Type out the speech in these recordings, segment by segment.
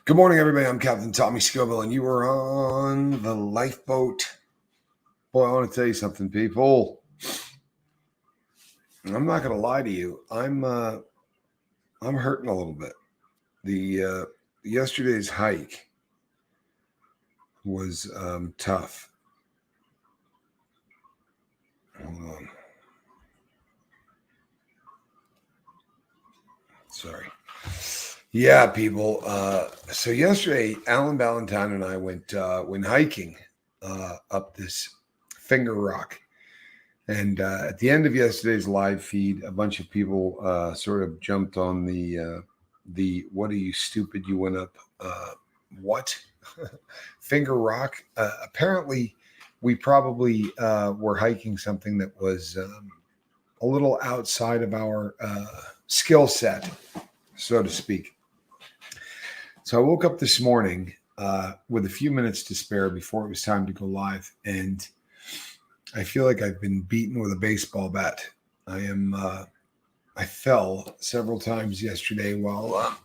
Good morning, everybody. I'm Captain Tommy Scoville, and you are on the lifeboat. Boy, I want to tell you something, people. I'm not going to lie to you. I'm hurting a little bit. The yesterday's hike was tough. Hold on. Sorry. Yeah, people. So yesterday, Alan Valentine and I went hiking up this finger rock. And at the end of yesterday's live feed, a bunch of people sort of jumped on the "What are you stupid? You went up what finger rock?" Apparently, we probably were hiking something that was a little outside of our skill set, so to speak. So I woke up this morning with a few minutes to spare before it was time to go live, and I feel like I've been beaten with a baseball bat. I fell several times yesterday while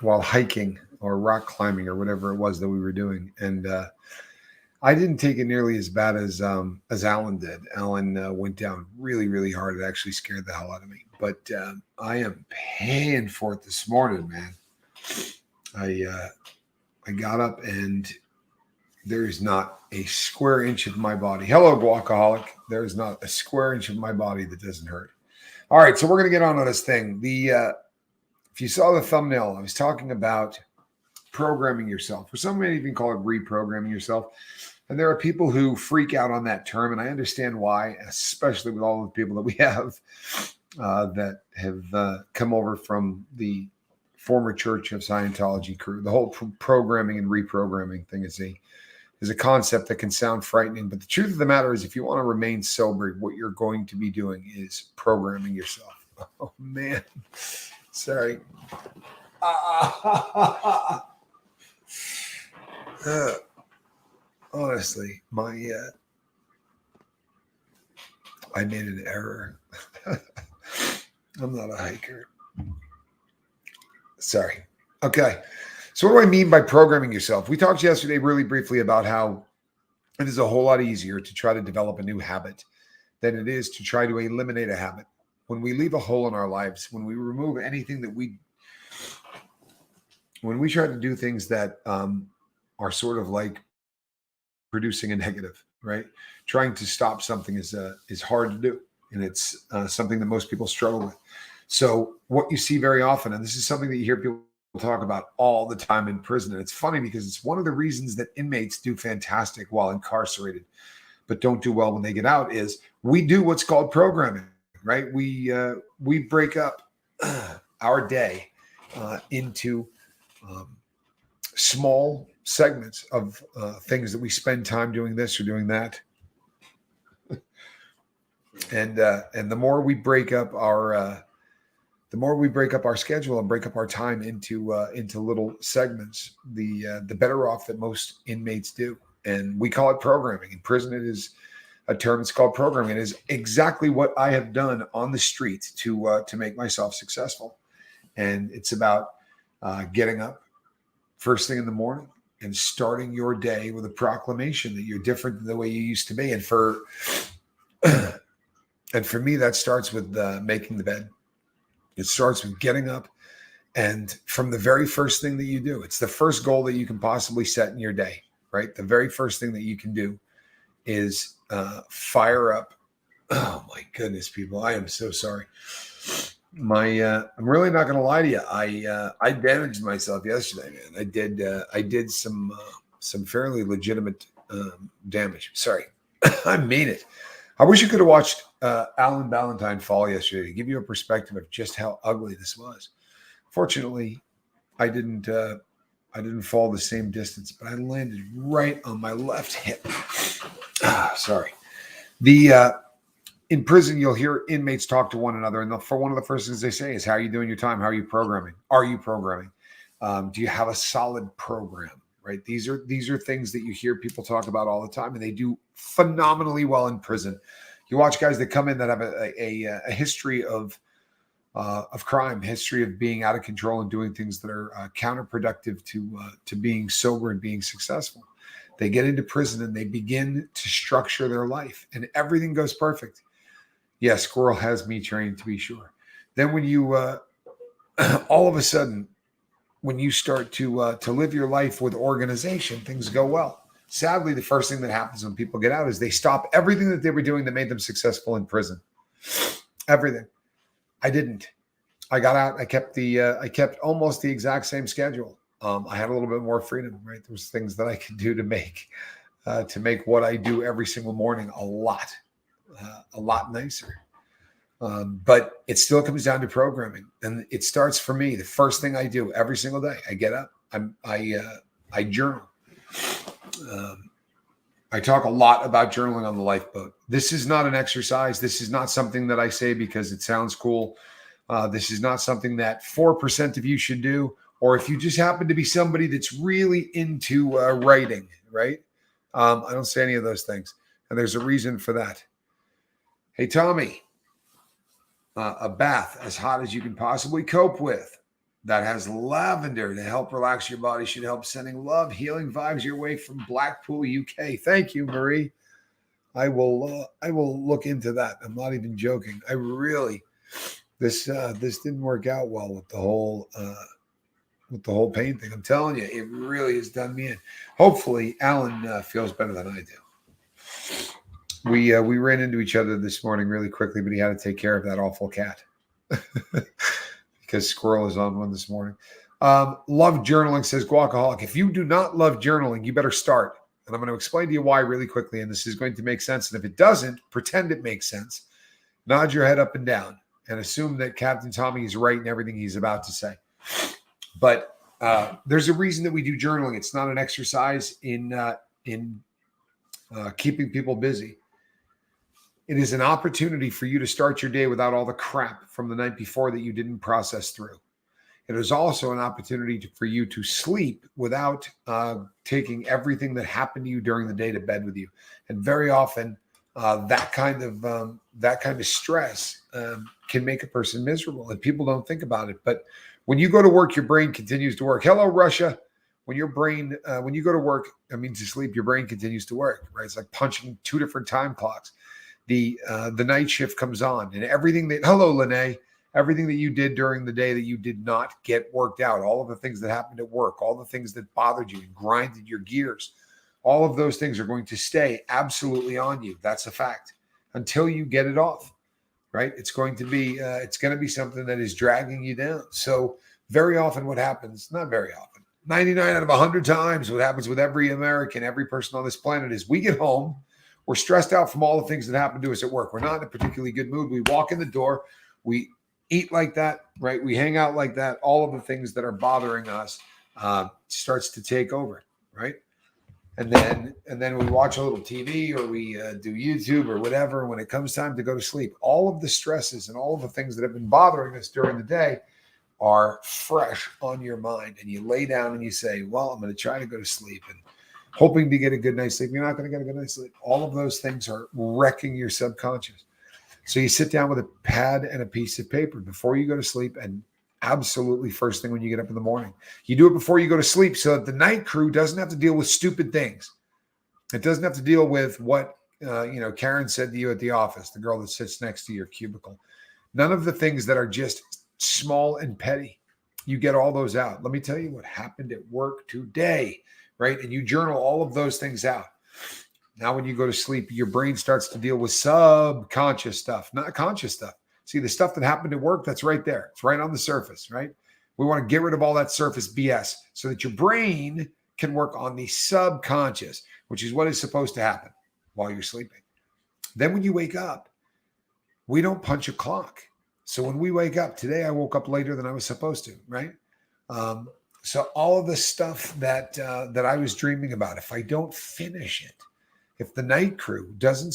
hiking or rock climbing or whatever it was that we were doing, and I didn't take it nearly as bad as Alan did. Alan went down really, really hard. It actually scared the hell out of me. But I am paying for it this morning, man. I got up and there is not a square inch of my body. Hello, guacaholic. There is not a square inch of my body that doesn't hurt. All right, so we're going to get on to this thing. If you saw the thumbnail, I was talking about programming yourself, or some may even call it reprogramming yourself. And there are people who freak out on that term, and I understand why, especially with all the people that we have that have come over from the former Church of Scientology crew. The whole programming and reprogramming thing is a concept that can sound frightening, but the truth of the matter is, if you want to remain sober, what you're going to be doing is programming yourself. Oh man, sorry. Honestly, I made an error. I'm not a hiker. Sorry. Okay. So what do I mean by programming yourself? We talked yesterday really briefly about how it is a whole lot easier to try to develop a new habit than it is to try to eliminate a habit. When we leave a hole in our lives, when we remove anything when we try to do things that are sort of like producing a negative, right? Trying to stop something is hard to do, and it's something that most people struggle with. So what you see very often, and this is something that you hear people talk about all the time in prison, and it's funny because it's one of the reasons that inmates do fantastic while incarcerated, but don't do well when they get out, is we do what's called programming, right? We break up our day into small segments of things that we spend time doing this or doing that, and the more we break up our schedule and break up our time into little segments, the better off that most inmates do. And we call it programming. In prison, it is a term. It's called programming. It is exactly what I have done on the street to make myself successful. And it's about getting up first thing in the morning and starting your day with a proclamation that you're different than the way you used to be. And for me, that starts with making the bed. It starts with getting up, and from the very first thing that you do, it's the first goal that you can possibly set in your day, right? The very first thing that you can do is fire up. Oh my goodness, people, I am so sorry. I'm really not going to lie to you. I damaged myself yesterday, man. I did some fairly legitimate damage. Sorry, I mean it. I wish you could have watched Alan Valentine fall yesterday to give you a perspective of just how ugly this was. Fortunately, I didn't fall the same distance, but I landed right on my left hip. Sorry. In prison, you'll hear inmates talk to one another, and for one of the first things they say is, "How are you doing your time? How are you programming? Are you programming? Do you have a solid program?" Right? These are things that you hear people talk about all the time, and they do phenomenally well in prison. You watch guys that come in that have a history of of crime, history of being out of control and doing things that are counterproductive to being sober and being successful. They get into prison and they begin to structure their life, and everything goes perfect. Yes, Squirrel has me trained, to be sure. Then when you all of a sudden, when you start to live your life with organization, things go well. Sadly, the first thing that happens when people get out is they stop everything that they were doing that made them successful in prison. Everything. I didn't. I got out. I kept almost the exact same schedule. I had a little bit more freedom, right? There was things that I could do to make what I do every single morning a lot nicer. But it still comes down to programming, and it starts for me. The first thing I do every single day, I get up, I journal. I talk a lot about journaling on the Lifeboat. This is not an exercise. This is not something that I say because it sounds cool. This is not something that 4% of you should do, or if you just happen to be somebody that's really into writing, right? I don't say any of those things, and there's a reason for that. Hey, Tommy. A bath as hot as you can possibly cope with that has lavender to help relax your body should help sending love, healing vibes your way from Blackpool, UK. Thank you, Marie. I will look into that. I'm not even joking. I really this didn't work out well with the whole pain thing. I'm telling you, it really has done me in. Hopefully, Alan feels better than I do. We ran into each other this morning really quickly, but he had to take care of that awful cat because Squirrel is on one this morning. Love journaling, says Guacaholic. If you do not love journaling, you better start. And I'm going to explain to you why really quickly, and this is going to make sense. And if it doesn't, pretend it makes sense. Nod your head up and down and assume that Captain Tommy is right in everything he's about to say. But there's a reason that we do journaling. It's not an exercise in keeping people busy. It is an opportunity for you to start your day without all the crap from the night before that you didn't process through. It is also an opportunity for you to sleep without taking everything that happened to you during the day to bed with you. And very often, that kind of stress can make a person miserable, and people don't think about it. But when you go to work, your brain continues to work. Hello, Russia. When you go to work, I mean to sleep, your brain continues to work. Right? It's like punching two different time clocks. The night shift comes on, and everything that you did during the day that you did not get worked out, all of the things that happened at work, all the things that bothered you and grinded your gears, all of those things are going to stay absolutely on you. That's a fact until you get it off, right? It's going to be something that is dragging you down. So very often what happens, not very often, 99 out of 100 times, what happens with every American, every person on this planet is we get home, we're stressed out from all the things that happen to us at work. We're not in a particularly good mood. We walk in the door, we eat like that, right? We hang out like that. All of the things that are bothering us starts to take over, right? And then we watch a little TV or we do YouTube or whatever. And when it comes time to go to sleep, all of the stresses and all of the things that have been bothering us during the day are fresh on your mind. And you lay down and you say, well, I'm going to try to go to sleep. And hoping to get a good night's sleep. You're not going to get a good night's sleep. All of those things are wrecking your subconscious. So you sit down with a pad and a piece of paper before you go to sleep, and absolutely first thing when you get up in the morning. You do it before you go to sleep so that the night crew doesn't have to deal with stupid things. It doesn't have to deal with what Karen said to you at the office, the girl that sits next to your cubicle. None of the things that are just small and petty. You get all those out. Let me tell you what happened at work today. Right? And you journal all of those things out. Now, when you go to sleep, your brain starts to deal with subconscious stuff, not conscious stuff. See, the stuff that happened at work, that's right there. It's right on the surface, right? We want to get rid of all that surface BS so that your brain can work on the subconscious, which is what is supposed to happen while you're sleeping. Then when you wake up, we don't punch a clock. So when we wake up, today I woke up later than I was supposed to, right? So all of the stuff that I was dreaming about, if I don't finish it, if the night crew doesn't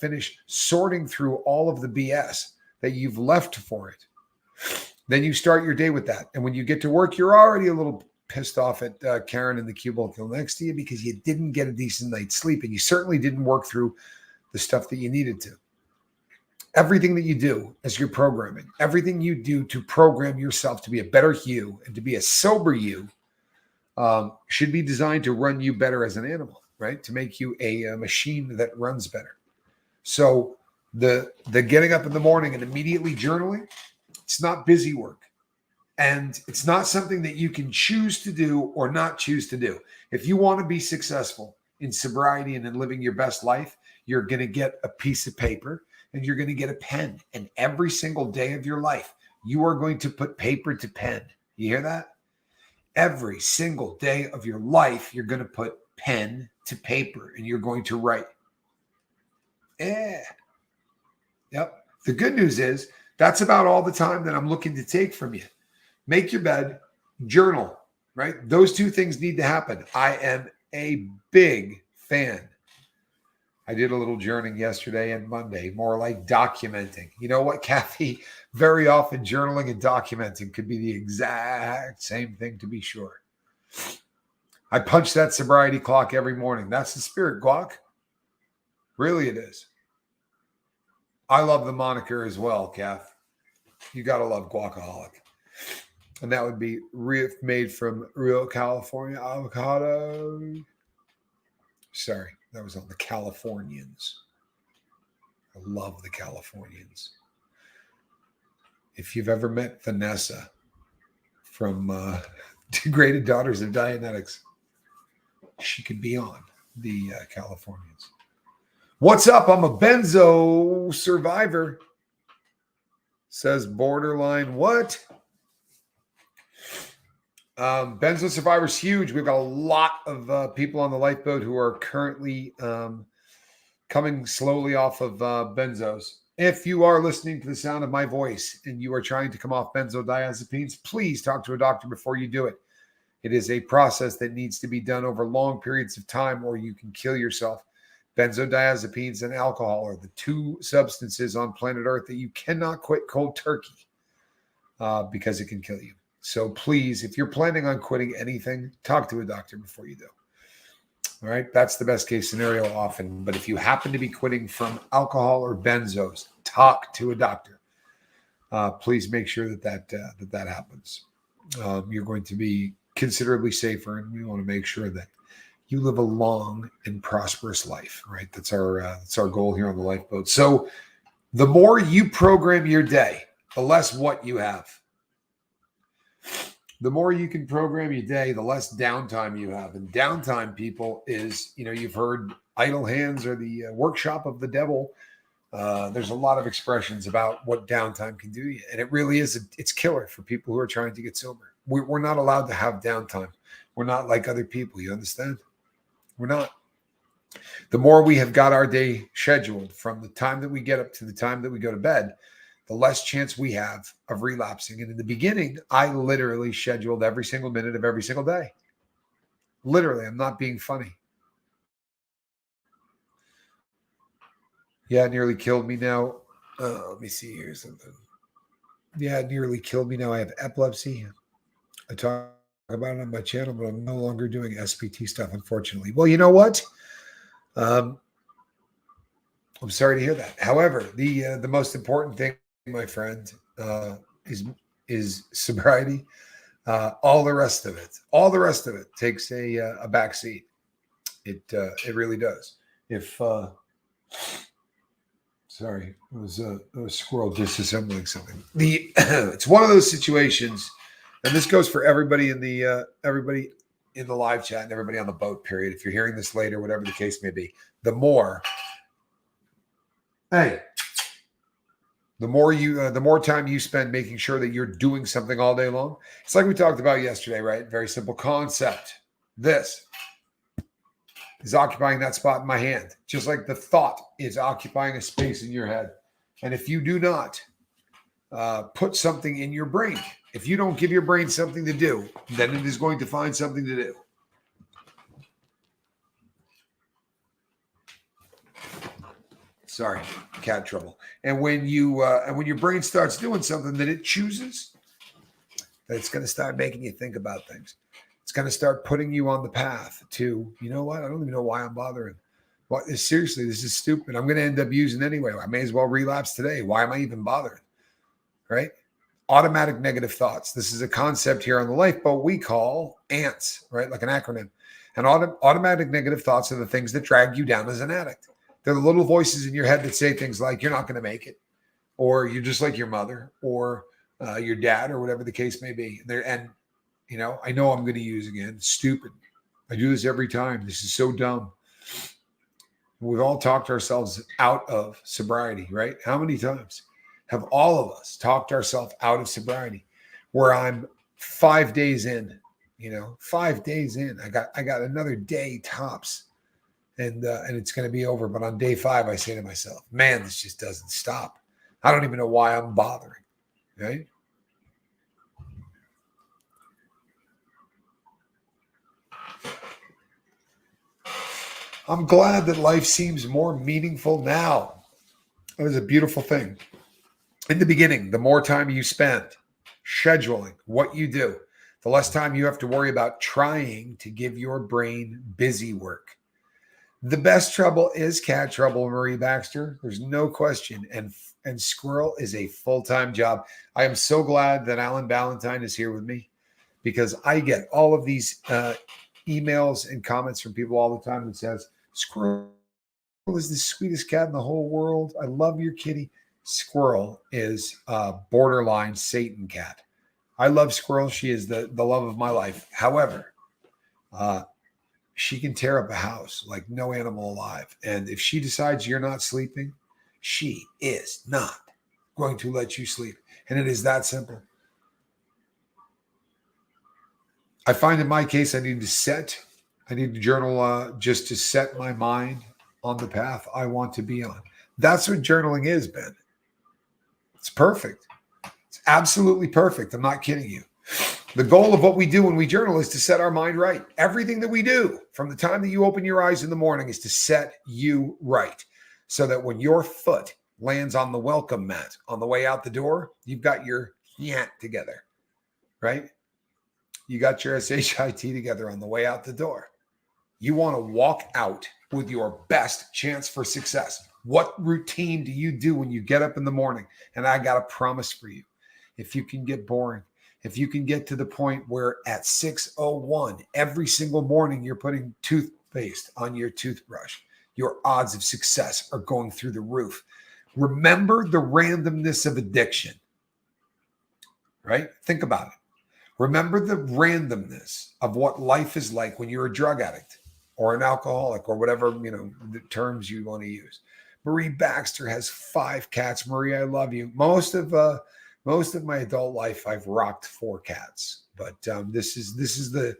finish sorting through all of the BS that you've left for it, then you start your day with that. And when you get to work, you're already a little pissed off at Karen in the cubicle next to you because you didn't get a decent night's sleep, and you certainly didn't work through the stuff that you needed to. everything that you do as you're programming, everything you do to program yourself to be a better you and to be a sober you, should be designed to run you better as an animal, right? To make you a machine that runs better. So the getting up in the morning and immediately journaling, it's not busy work. And it's not something that you can choose to do or not choose to do. If you want to be successful in sobriety and in living your best life, you're going to get a piece of paper and you're going to get a pen. And every single day of your life, you are going to put paper to pen. You hear that? Every single day of your life, you're going to put pen to paper and you're going to write. Yeah. Yep. The good news is that's about all the time that I'm looking to take from you. Make your bed, journal, right? Those two things need to happen. I am a big fan. I did a little journaling yesterday and Monday, more like documenting. You know what, Kathy? Very often journaling and documenting could be the exact same thing, to be sure. I punch that sobriety clock every morning. That's the spirit, Guac. Really it is. I love the moniker as well, Kath. You got to love Guacaholic. And that would be made from real California avocado. Sorry, that was on the Californians. I love the Californians. If you've ever met Vanessa from Degraded Daughters of Dianetics, she could be on the Californians. What's up? I'm a benzo survivor. Says borderline what? Benzo survivor's huge. We've got a lot of people on the lifeboat who are currently coming slowly off of benzos. If you are listening to the sound of my voice and you are trying to come off benzodiazepines, please talk to a doctor before you do it. It is a process that needs to be done over long periods of time or you can kill yourself. Benzodiazepines and alcohol are the two substances on planet Earth that you cannot quit cold turkey because it can kill you. So please, if you're planning on quitting anything, talk to a doctor before you do. All right. That's the best case scenario often. But if you happen to be quitting from alcohol or benzos, talk to a doctor. Please make sure that happens. You're going to be considerably safer. And we want to make sure that you live a long and prosperous life, right? That's our goal here on the lifeboat. So the more you program your day, the less what you have. The more you can program your day, the less downtime you have. And downtime, people, is, you've heard idle hands or the workshop of the devil. There's a lot of expressions about what downtime can do to you. And it really is, it's killer for people who are trying to get sober. We're not allowed to have downtime. We're not like other people. You understand? We're not. The more we have got our day scheduled from the time that we get up to the time that we go to bed, the less chance we have of relapsing. And in the beginning, I literally scheduled every single minute of every single day. Literally, I'm not being funny. Yeah, it nearly killed me now. Let me see here something. Yeah, it nearly killed me now. I have epilepsy. I talk about it on my channel, but I'm no longer doing SPT stuff, unfortunately. Well, you know what? I'm sorry to hear that. However, the most important thing, my friend, is sobriety. All the rest of it takes a back seat. It really does. If sorry, it was a squirrel disassembling something. It's one of those situations, and this goes for everybody in the live chat and everybody on the boat. Period. If you're hearing this later, whatever the case may be, the more time you spend making sure that you're doing something all day long. It's like we talked about yesterday, right? Very simple concept. This is occupying that spot in my hand, just like the thought is occupying a space in your head. And if you do not put something in your brain, if you don't give your brain something to do, then it is going to find something to do. Sorry, cat trouble. And when your brain starts doing something that it chooses, it's going to start making you think about things. It's going to start putting you on the path to, you know what? I don't even know why I'm bothering. What seriously, this is stupid. I'm going to end up using anyway. I may as well relapse today. Why am I even bothering? Right? Automatic negative thoughts. This is a concept here on the lifeboat we call ANTS, right? Like an acronym. And automatic negative thoughts are the things that drag you down as an addict. They're the little voices in your head that say things like, you're not going to make it, or you're just like your mother, or your dad, or whatever the case may be. And I know I'm going to use again, stupid. I do this every time. This is so dumb. We've all talked ourselves out of sobriety, right? How many times have all of us talked ourselves out of sobriety? Where I'm 5 days in, 5 days in, I got another day tops, and it's going to be over. But on day 5, I say to myself, man, this just doesn't stop. I don't even know why I'm bothering, right? I'm glad that life seems more meaningful now. It was a beautiful thing. In the beginning, the more time you spend scheduling what you do, the less time you have to worry about trying to give your brain busy work. The best trouble is cat trouble, Marie Baxter. There's no question. And squirrel is a full-time job. I am so glad that Alan Ballantyne is here with me, because I get all of these emails and comments from people all the time that says, Squirrel is the sweetest cat in the whole world. I love your kitty. Squirrel is a borderline Satan cat. I love Squirrel. She is the love of my life. However, she can tear up a house like no animal alive. And if she decides you're not sleeping, she is not going to let you sleep. And it is that simple. I find in my case, I need to journal just to set my mind on the path I want to be on. That's what journaling is, Ben. It's perfect. It's absolutely perfect. I'm not kidding you. The goal of what we do when we journal is to set our mind right. Everything that we do from the time that you open your eyes in the morning is to set you right, so that when your foot lands on the welcome mat on the way out the door, you've got your yant together, right? You got your SHIT together on the way out the door. You want to walk out with your best chance for success. What routine do you do when you get up in the morning? And I got a promise for you. If you can get boring, if you can get to the point where at 6:01 every single morning you're putting toothpaste on your toothbrush, your odds of success are going through the roof. Remember the randomness of addiction, right? Think about it. Remember the randomness of what life is like when you're a drug addict or an alcoholic or whatever, the terms you want to use. Marie Baxter has 5 cats. Marie, I love you. Most of my adult life, I've rocked 4 cats, but this is the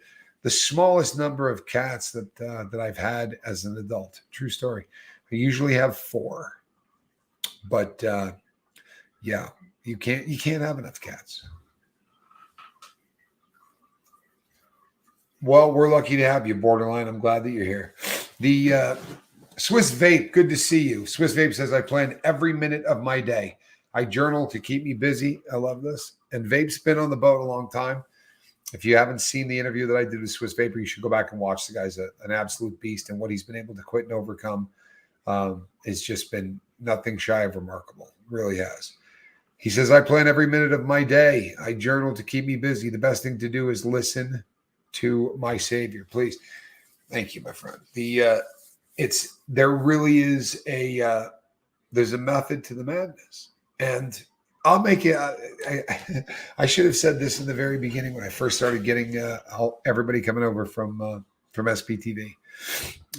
smallest number of cats that I've had as an adult. True story. I usually have 4, but yeah, you can't have enough cats. Well, we're lucky to have you, Borderline. I'm glad that you're here. The Swiss Vape, good to see you. Swiss Vape says, I plan every minute of my day. I journal to keep me busy. I love this. And Vape's been on the boat a long time. If you haven't seen the interview that I did with Swiss Vapor, you should go back and watch. The guy's an absolute beast. And what he's been able to quit and overcome has just been nothing shy of remarkable. Really has. He says, I plan every minute of my day. I journal to keep me busy. The best thing to do is listen to my Savior. Please. Thank you, my friend. There really is there's a method to the madness. And I'll make it. I should have said this in the very beginning when I first started getting everybody coming over from SPTV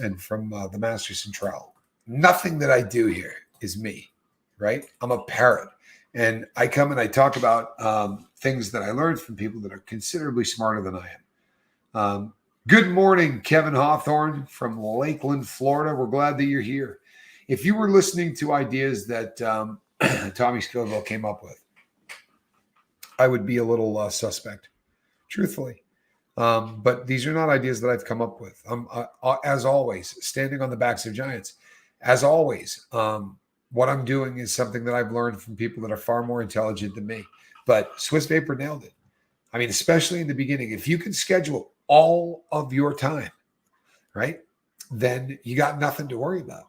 and from the Master Central. Nothing that I do here is me, right? I'm a parrot. And I come and I talk about things that I learned from people that are considerably smarter than I am. Good morning, Kevin Hawthorne from Lakeland, Florida. We're glad that you're here. If you were listening to ideas that Tommy Scoville came up with, I would be a little suspect, truthfully. But these are not ideas that I've come up with. As always, standing on the backs of giants. As always, what I'm doing is something that I've learned from people that are far more intelligent than me. But Swiss Vapor nailed it. I mean, especially in the beginning, if you can schedule all of your time, right? then you got nothing to worry about.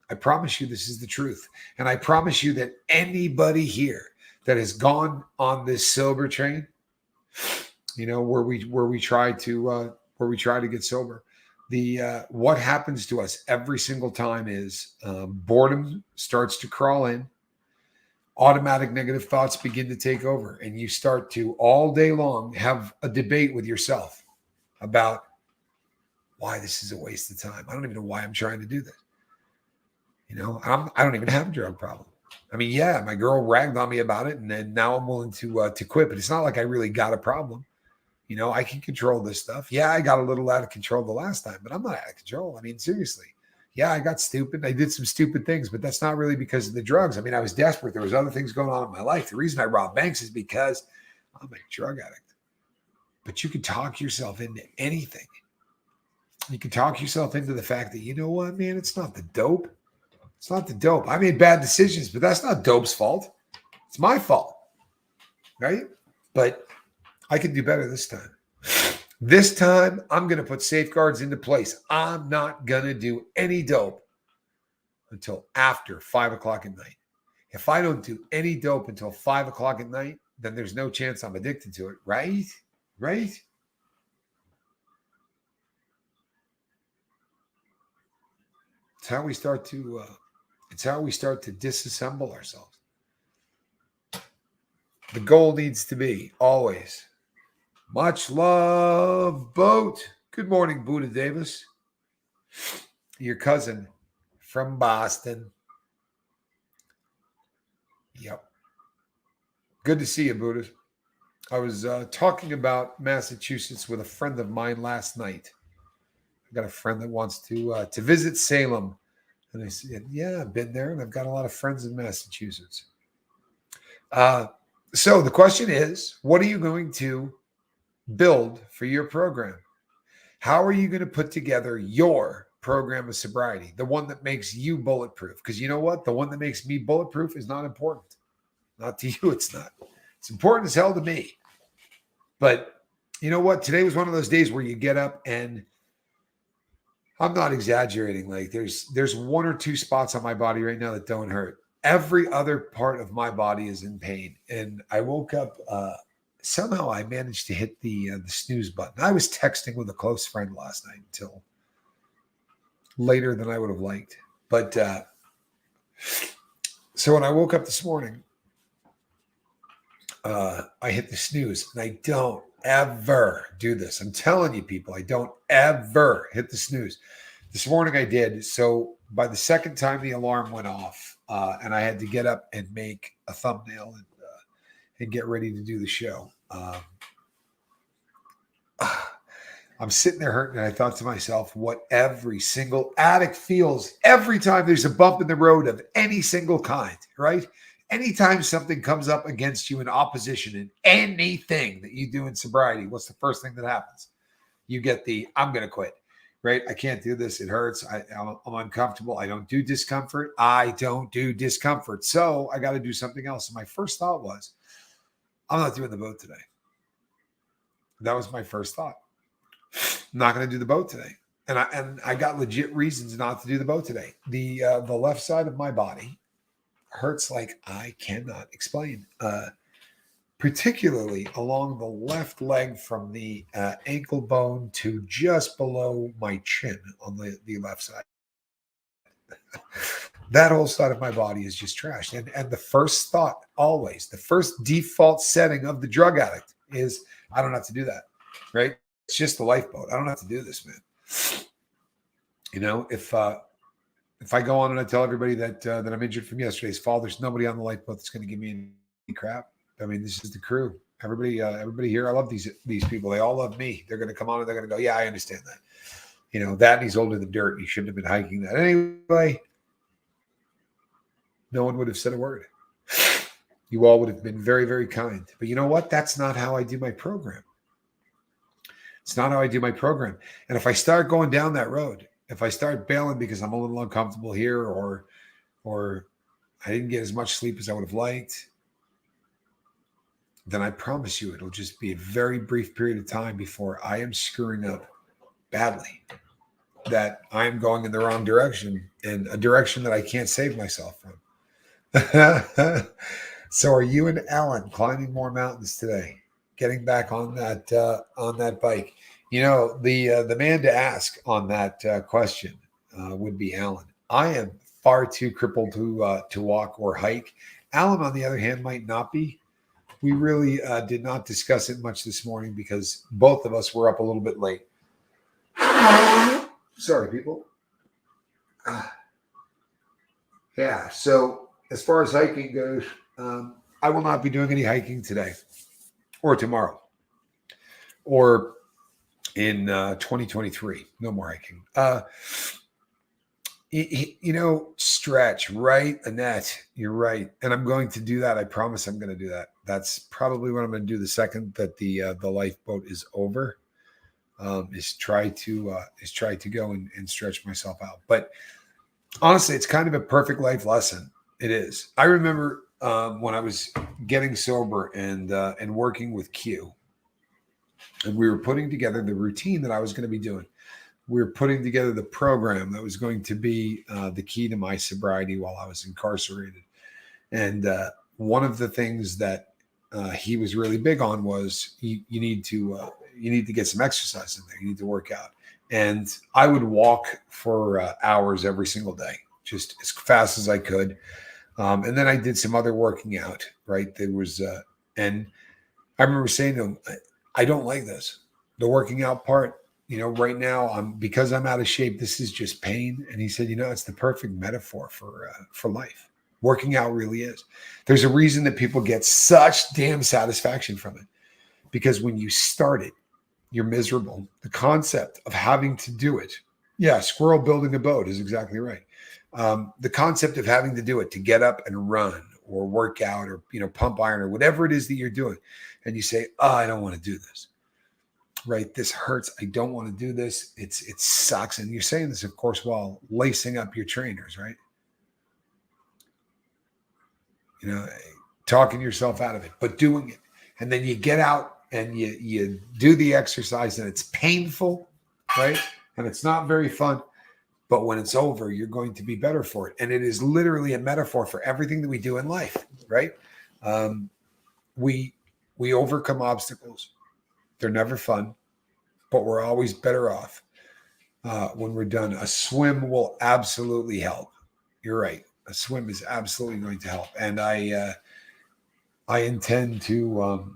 I promise you this is the truth. And I promise you that anybody here that has gone on this sober train, where we try to get sober, the what happens to us every single time is boredom starts to crawl in, automatic negative thoughts begin to take over, and you start to all day long have a debate with yourself about why this is a waste of time. I don't even know why I'm trying to do this. I don't even have a drug problem. I mean, yeah, my girl ragged on me about it, and then now I'm willing to quit. But it's not like I really got a problem. I can control this stuff. Yeah, I got a little out of control the last time, but I'm not out of control. I mean, seriously. Yeah, I got stupid. I did some stupid things, but that's not really because of the drugs. I mean, I was desperate. There was other things going on in my life. The reason I robbed banks is because I'm a drug addict. But you can talk yourself into anything. You can talk yourself into the fact that, you know what, man, it's not the dope. It's not the dope. I made bad decisions, but that's not dope's fault. It's my fault, right? But I can do better this time. This time, I'm going to put safeguards into place. I'm not going to do any dope until after 5 o'clock at night. If I don't do any dope until 5 o'clock at night, then there's no chance I'm addicted to it, right? Right? It's how we start to disassemble ourselves. The goal needs to be always much love, Boat. Good morning, Buddha Davis. Your cousin from Boston. Yep. Good to see you, Buddha. I was talking about Massachusetts with a friend of mine last night. I've got a friend that wants to visit Salem. And I said, yeah, I've been there, and I've got a lot of friends in Massachusetts. So the question is, what are you going to build for your program? How are you going to put together your program of sobriety, the one that makes you bulletproof? Because you know what? The one that makes me bulletproof is not important. Not to you, it's not. It's important as hell to me. But you know what? Today was one of those days where you get up, and I'm not exaggerating. Like there's one or two spots on my body right now that don't hurt. Every other part of my body is in pain. And I woke up, somehow I managed to hit the snooze button. I was texting with a close friend last night until later than I would have liked. But so when I woke up this morning, I hit the snooze, and I don't ever do this. I'm telling you, people, I don't ever hit the snooze. This morning I did. So by the second time the alarm went off, and I had to get up and make a thumbnail and get ready to do the show. I'm sitting there hurting, and I thought to myself, what every single addict feels every time there's a bump in the road of any single kind, right? Anytime something comes up against you in opposition in anything that you do in sobriety, what's the first thing that happens? You get I'm going to quit, right? I can't do this. It hurts. I'm uncomfortable. I don't do discomfort. So I got to do something else. And my first thought was, I'm not doing the boat today. That was my first thought. I'm not going to do the boat today. And I got legit reasons not to do the boat today. The left side of my body hurts like I cannot explain, particularly along the left leg from the ankle bone to just below my chin on the left side. That whole side of my body is just trashed. And the first thought always, the first default setting of the drug addict is, I don't have to do that, right? It's just the lifeboat. I don't have to do this, man. If I go on and I tell everybody that I'm injured from yesterday's fall, there's nobody on the lifeboat that's going to give me any crap. I mean, this is the crew. Everybody here, I love these people. They all love me. They're going to come on and they're going to go, yeah, I understand that. That and he's older than dirt. He shouldn't have been hiking that. Anyway, no one would have said a word. You all would have been very, very kind. But you know what? That's not how I do my program. It's not how I do my program. And if I start going down that road, if I start bailing because I'm a little uncomfortable here or I didn't get as much sleep as I would have liked, then I promise you it'll just be a very brief period of time before I am screwing up badly. that I'm going in the wrong direction, and a direction that I can't save myself from. So are you and Alan climbing more mountains today? Getting back on that bike? You know, the man to ask on that question would be Alan. I am far too crippled to walk or hike. Alan, on the other hand, might not be. We really did not discuss it much this morning because both of us were up a little bit late. Sorry, people. Yeah. So as far as hiking goes, I will not be doing any hiking today or tomorrow or in 2023. No more hiking. Stretch, right? Annette, you're right. And I'm going to do that. I promise I'm going to do that. That's probably what I'm going to do the second that the lifeboat is over. Is try to go and stretch myself out. But honestly, it's kind of a perfect life lesson. It is. I remember when I was getting sober and working with Q, and we were putting together the routine that I was going to be doing. We were putting together the program that was going to be the key to my sobriety while I was incarcerated. And one of the things that he was really big on was you need to get some exercise in there. You need to work out. And I would walk for hours every single day, just as fast as I could. And then I did some other working out, right? There was, and I remember saying to him, I don't like this. The working out part, right now because I'm out of shape, this is just pain. And he said, it's the perfect metaphor for life. Working out really is. There's a reason that people get such damn satisfaction from it, because when you start it, you're miserable. The concept of having to do it. Yeah. Squirrel building a boat is exactly right. The concept of having to do it, to get up and run or work out or, pump iron or whatever it is that you're doing. And you say, I don't want to do this. Right. This hurts. I don't want to do this. It sucks. And you're saying this, of course, while lacing up your trainers, right? Talking yourself out of it, but doing it. And then you get out and you do the exercise and it's painful, right? And it's not very fun. But when it's over, you're going to be better for it. And it is literally a metaphor for everything that we do in life, right? We overcome obstacles. They're never fun, but we're always better off when we're done. A swim will absolutely help. You're right. A swim is absolutely going to help. And I intend to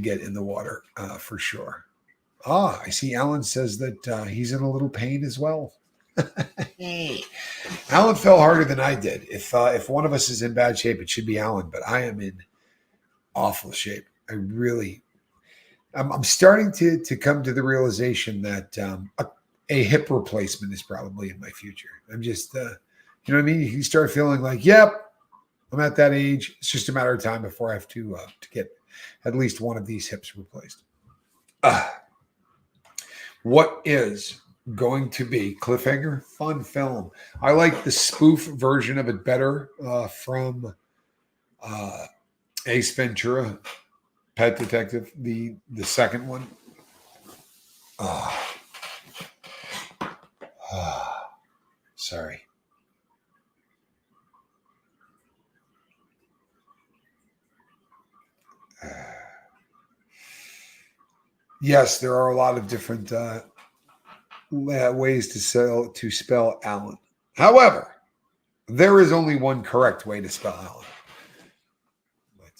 get in the water for sure. I see Alan says that he's in a little pain as well. Alan fell harder than I did. If one of us is in bad shape, it should be Alan, but I am in awful shape. I'm starting to come to the realization that a hip replacement is probably in my future. I'm just, you know what I mean? You start feeling like, yep, I'm at that age. It's just a matter of time before I have to get at least one of these hips replaced. What is going to be cliffhanger? Fun film. I like the spoof version of it better from Ace Ventura, Pet Detective, the second one. Sorry. Yes, there are a lot of different ways to spell Alan. However, there is only one correct way to spell Alan. But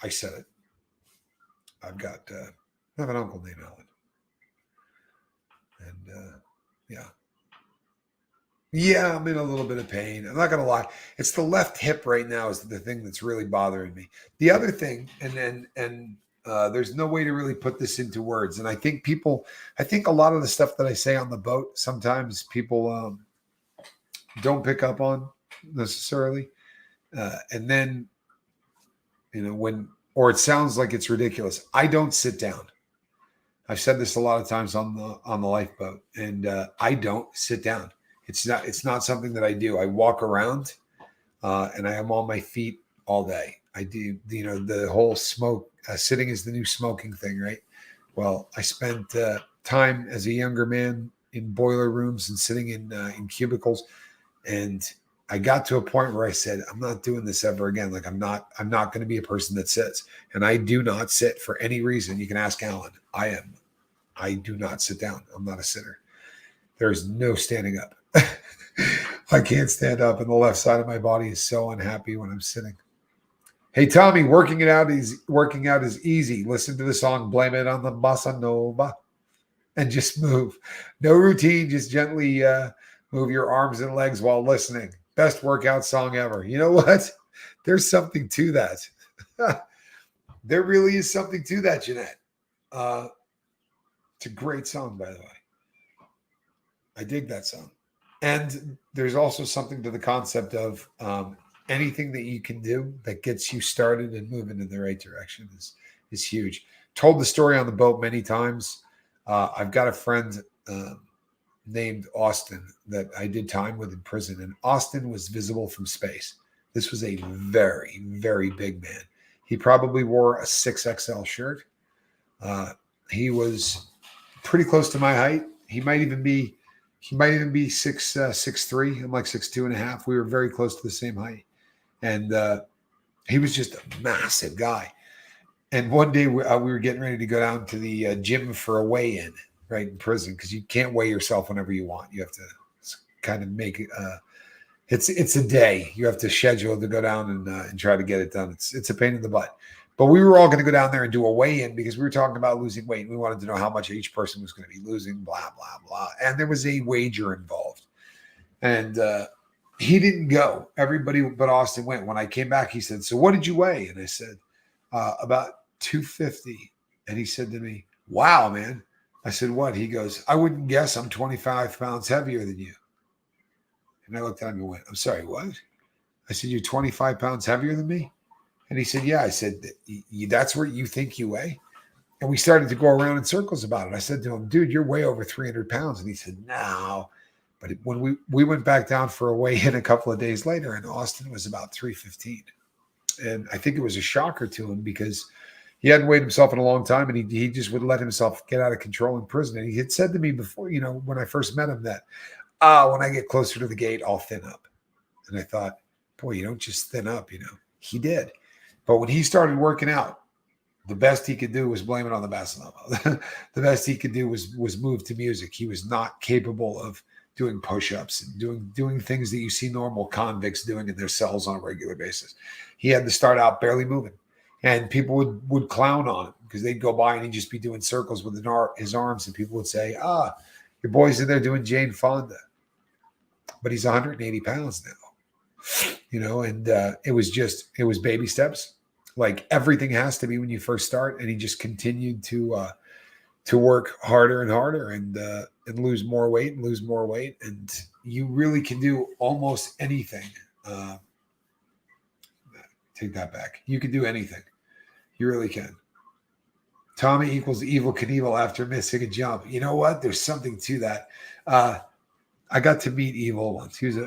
I said it. I have an uncle named Alan. And yeah. Yeah, I'm in a little bit of pain. I'm not going to lie. It's the left hip right now is the thing that's really bothering me. The other thing, and there's no way to really put this into words. And I think a lot of the stuff that I say on the boat, sometimes people don't pick up on necessarily. And then, or it sounds like it's ridiculous. I don't sit down. I've said this a lot of times on the lifeboat, and I don't sit down. It's not something that I do. I walk around, and I am on my feet all day. I do, the whole smoke, sitting is the new smoking thing, right? Well, I spent time as a younger man in boiler rooms and sitting in cubicles. And I got to a point where I said, I'm not doing this ever again. Like I'm not going to be a person that sits. And I do not sit for any reason. You can ask Alan. I do not sit down. I'm not a sitter. There's no standing up. I can't stand up, and the left side of my body is so unhappy when I'm sitting. Hey Tommy, working out is easy. Listen to the song "Blame It on the Bossa Nova" and just move. No routine, just gently move your arms and legs while listening. Best workout song ever. You know what? There's something to that. There really is something to that, Jeanette. It's a great song, by the way. I dig that song. And there's also something to the concept of anything that you can do that gets you started and moving in the right direction is huge. Told the story on the boat many times. I've got a friend named Austin that I did time with in prison, and Austin was visible from space. This was a very, very big man. He probably wore a 6XL shirt. He was pretty close to my height. He might even be 6'3". I'm like 6'2.5". We were very close to the same height. And he was just a massive guy. And one day we were getting ready to go down to the gym for a weigh-in, right, in prison, because you can't weigh yourself whenever you want. You have to kind of make it. It's a day. You have to schedule to go down and try to get it done. It's a pain in the butt. But we were all going to go down there and do a weigh-in because we were talking about losing weight. We wanted to know how much each person was going to be losing, blah, blah, blah. And there was a wager involved. And he didn't go. Everybody but Austin went. When I came back, he said, "So what did you weigh?" And I said, "About 250." And he said to me, "Wow, man." I said, "What?" He goes, "I wouldn't guess I'm 25 pounds heavier than you." And I looked at him and went, "I'm sorry, what?" I said, "You're 25 pounds heavier than me?" And he said, "Yeah." I said, "That's where you think you weigh?" And we started to go around in circles about it. I said to him, "Dude, you're way over 300 pounds." And he said, "No." But when we went back down for a weigh-in a couple of days later, and Austin was about 315. And I think it was a shocker to him because he hadn't weighed himself in a long time, and he just would let himself get out of control in prison. And he had said to me before, when I first met him, that, when I get closer to the gate, I'll thin up. And I thought, boy, you don't just thin up, He did. But when he started working out, the best he could do was blame it on the bass novel. The best he could do was move to music. He was not capable of doing push-ups and doing things that you see normal convicts doing in their cells on a regular basis. He had to start out barely moving. And people would clown on him because they'd go by and he'd just be doing circles with his arms, and people would say, your boy's in there doing Jane Fonda. But he's 180 pounds now, and it was baby steps. Like everything has to be when you first start. And he just continued to work harder and harder and lose more weight. And you really can do almost anything. Take that back. You can do anything. You really can. Tommy equals Evil Knievel after missing a jump. You know what? There's something to that. I got to meet Evil once. He was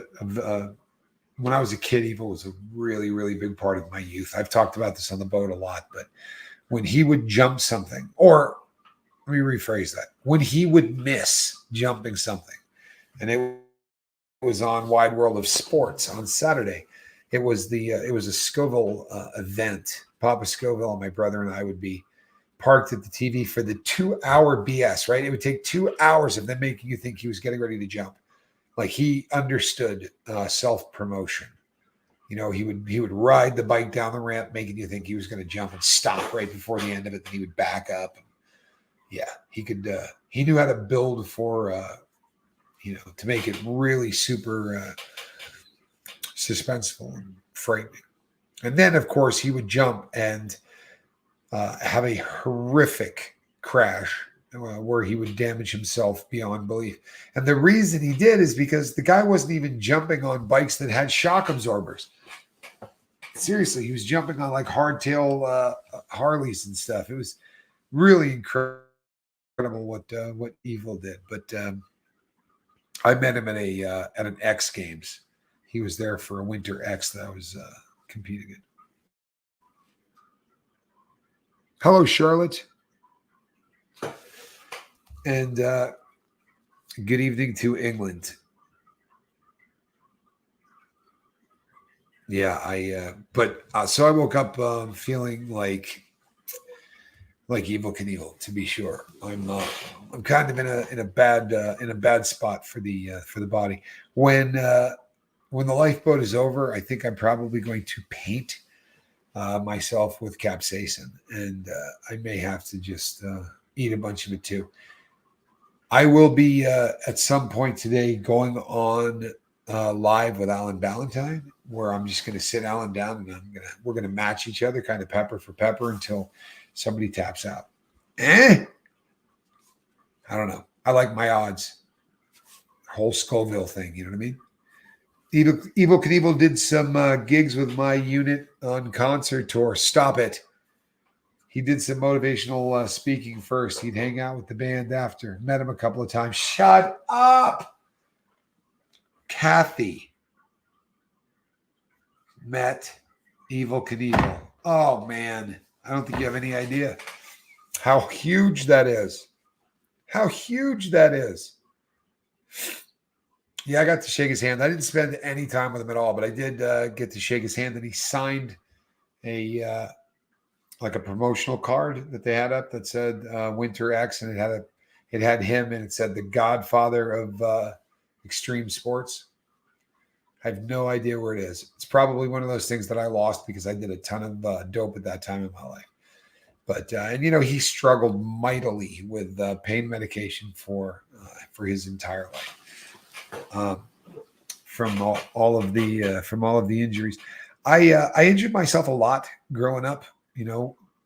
when I was a kid, Evil was a really, really big part of my youth. I've talked about this on the boat a lot, but when he would jump something, or let me rephrase that, when he would miss jumping something, and it was on Wide World of Sports on Saturday. It was a Scoville event. Papa Scoville and my brother and I would be parked at the TV for the 2-hour BS, right? It would take 2 hours of them making you think he was getting ready to jump. Like he understood self-promotion. He would ride the bike down the ramp, making you think he was going to jump and stop right before the end of it. Then he would back up. And yeah, he could. He knew how to build for, to make it really super suspenseful and frightening. And then, of course, he would jump and have a horrific crash where he would damage himself beyond belief. And the reason he did is because the guy wasn't even jumping on bikes that had shock absorbers. Seriously, he was jumping on like hardtail Harleys and stuff. It was really incredible what Evil did. But I met him at an X Games. He was there for a Winter X that I was competing in. Hello, Charlotte. And Good evening to England. Yeah, so I woke up feeling like Evil Knievel, to be sure. I'm kind of in a bad spot for the body. When the lifeboat is over, I think I'm probably going to paint myself with capsaicin, and I may have to just eat a bunch of it too. I will be at some point today going on live with Alan Ballantyne, where I'm just going to sit Alan down and we're gonna match each other, kind of pepper for pepper, until somebody taps out. I don't know. I like my odds. Whole Scoville thing. You know what I mean? Evil Knievel did some gigs with my unit on concert tour. Stop it. He did some motivational speaking first. He'd hang out with the band after. Met him a couple of times. Shut up. Kathy met Evil Knievel. Oh, man. I don't think you have any idea how huge that is. How huge that is. Yeah, I got to shake his hand. I didn't spend any time with him at all, but I did get to shake his hand, and he signed a like a promotional card that they had up that said Winter X, and it had him, and it said the Godfather of extreme sports. I have no idea where it is. It's probably one of those things that I lost because I did a ton of dope at that time in my life. But and he struggled mightily with pain medication for his entire life. From all of the injuries. I injured myself a lot growing up.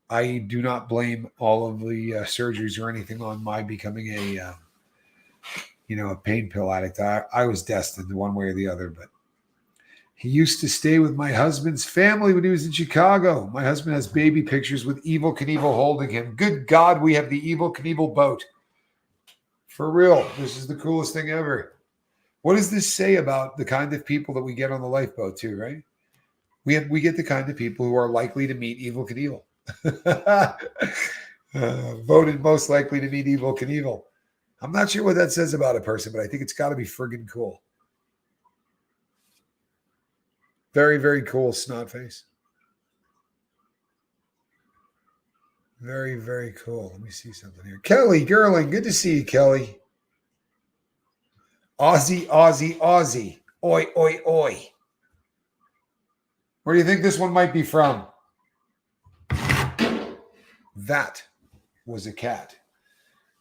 I do not blame all of the surgeries or anything on my becoming a pain pill addict. I was destined one way or the other. But he used to stay with my husband's family when he was in Chicago. My husband has baby pictures with Evil Knievel holding him. Good God, we have the Evil Knievel boat. For real, this is the coolest thing ever. What does this say about the kind of people that we get on the lifeboat too, right? We get the kind of people who are likely to meet Evil Knievel. Voted most likely to meet Evil Knievel. I'm not sure what that says about a person, but I think it's got to be friggin' cool. Very, very cool, Snotface. Very, very cool. Let me see something here. Kelly Gerling, good to see you, Kelly. Aussie, Aussie, Aussie. Oi, oi, oi. Where do you think this one might be from? That was a cat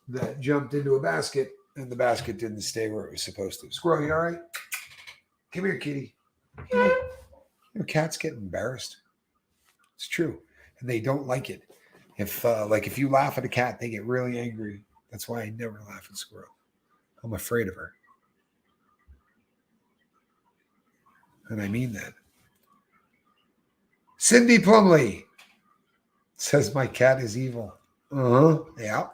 that jumped into a basket, and the basket didn't stay where it was supposed to. Squirrel, you all right? Come here, kitty. Cats get embarrassed. It's true, and they don't like it. If you laugh at a cat, they get really angry. That's why I never laugh at Squirrel. I'm afraid of her, and I mean that. Cindy Plumley says my cat is evil. Yeah.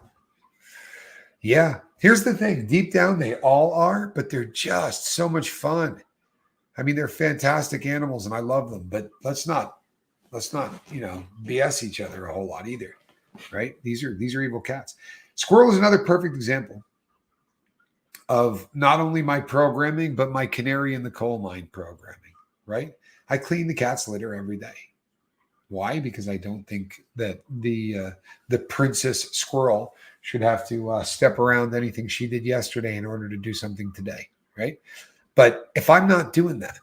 Yeah. Here's the thing. Deep down, they all are, but they're just so much fun. I mean, they're fantastic animals, and I love them. But let's not, BS each other a whole lot either, right? These are evil cats. Squirrel is another perfect example of not only my programming, but my canary in the coal mine programming, right? I clean the cat's litter every day. Why? Because I don't think that the princess squirrel should have to step around anything she did yesterday in order to do something today, right? But if I'm not doing that,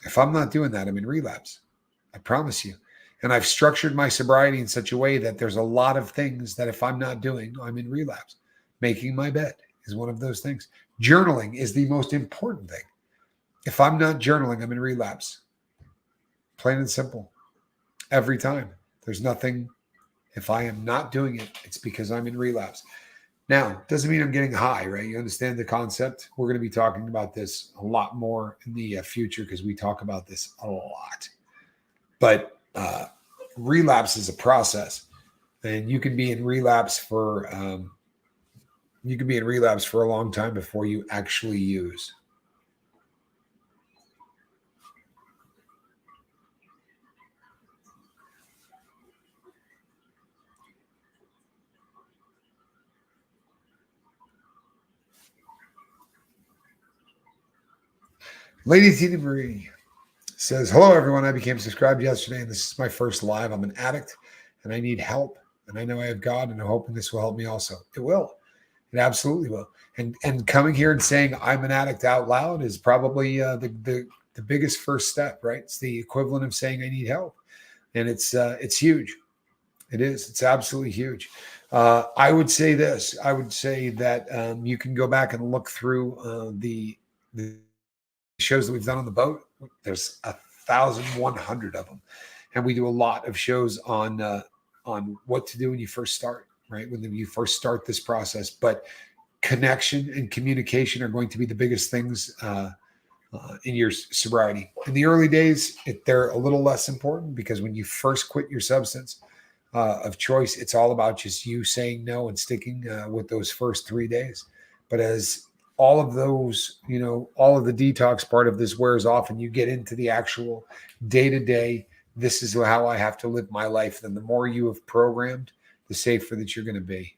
I'm in relapse. I promise you. And I've structured my sobriety in such a way that there's a lot of things that if I'm not doing, I'm in relapse. Making my bed is one of those things. Journaling is the most important thing. If I'm not journaling, I'm in relapse. Plain and simple. Every time. There's nothing. If I am not doing it, it's because I'm in relapse. Now, doesn't mean I'm getting high, right? You understand the concept? We're going to be talking about this a lot more in the future because we talk about this a lot. But relapse is a process, and you can be in relapse for a long time before you actually use. Lady Tina Marie says, hello, everyone. I became subscribed yesterday, and this is my first live. I'm an addict, and I need help. And I know I have God, and I'm hoping this will help me also. It will. It absolutely will. And coming here and saying I'm an addict out loud is probably the biggest first step, right? It's the equivalent of saying I need help, and it's huge. It is. It's absolutely huge. I would say this. I would say that you can go back and look through the shows that we've done on the boat. There's 1,100 of them, and we do a lot of shows on what to do when you first start, right? When you first start this process. But connection and communication are going to be the biggest things in your sobriety. In the early days, they're a little less important because when you first quit your substance of choice, it's all about just you saying no and sticking with those first 3 days. But as all of those, all of the detox part of this wears off and you get into the actual day to day, this is how I have to live my life. Then the more you have programmed, the safer that you're going to be.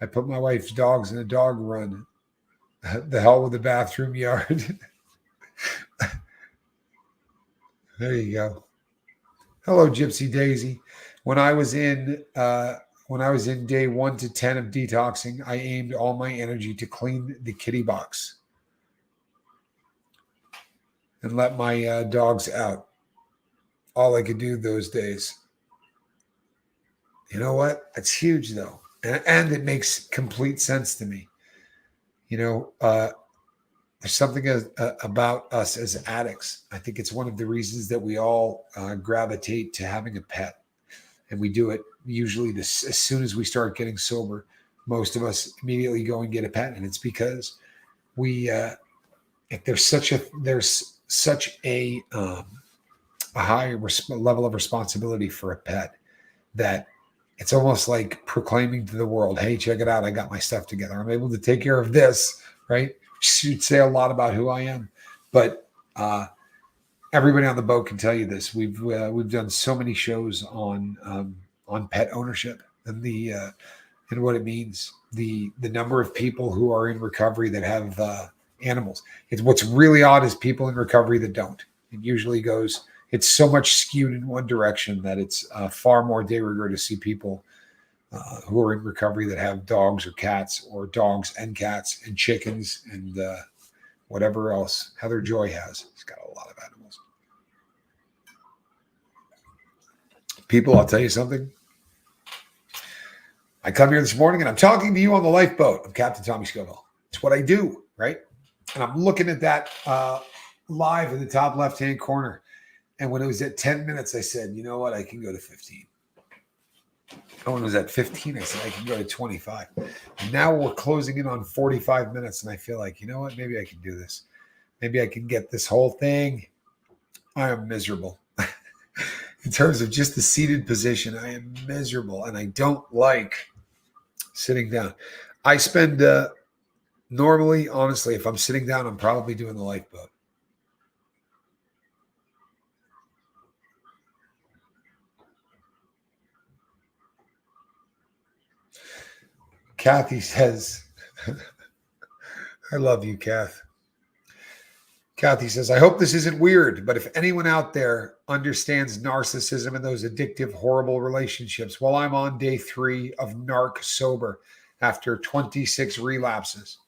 I put my wife's dogs in a dog run. The hell with the bathroom yard. There you go. Hello, Gypsy Daisy. When I was in day 1 to 10 of detoxing, I aimed all my energy to clean the kitty box and let my dogs out. All I could do those days. You know what? That's huge, though, and it makes complete sense to me. There's something about us as addicts. I think it's one of the reasons that we all gravitate to having a pet. And we do it usually as soon as we start getting sober. Most of us immediately go and get a pet. And it's because there's such a high level of responsibility for a pet that it's almost like proclaiming to the world, hey, check it out. I got my stuff together. I'm able to take care of this, right? Should say a lot about who I am, but everybody on the boat can tell you this. We've done so many shows on pet ownership and and what it means. The number of people who are in recovery that have animals. It's what's really odd is people in recovery that don't. It usually goes. It's so much skewed in one direction that it's far more de rigueur to see people who are in recovery that have dogs or cats, or dogs and cats and chickens and whatever else Heather Joy has. She's got a lot of animals. People, I'll tell you something. I come here this morning and I'm talking to you on the lifeboat. I'm Captain Tommy Scoville. It's what I do, right? And I'm looking at that live in the top left-hand corner. And when it was at 10 minutes, I said, you know what? I can go to 15. When it was at 15, I said, I can go to 25. And now we're closing in on 45 minutes. And I feel like, you know what? Maybe I can do this. Maybe I can get this whole thing. I am miserable. In terms of just the seated position, I am miserable. And I don't like sitting down. I spend, normally, honestly, if I'm sitting down, I'm probably doing the lifeboat. Kathy says, I love you, Kath. Kathy says, I hope this isn't weird, but if anyone out there understands narcissism and those addictive, horrible relationships, well, I'm on day 3 of narc sober after 26 relapses.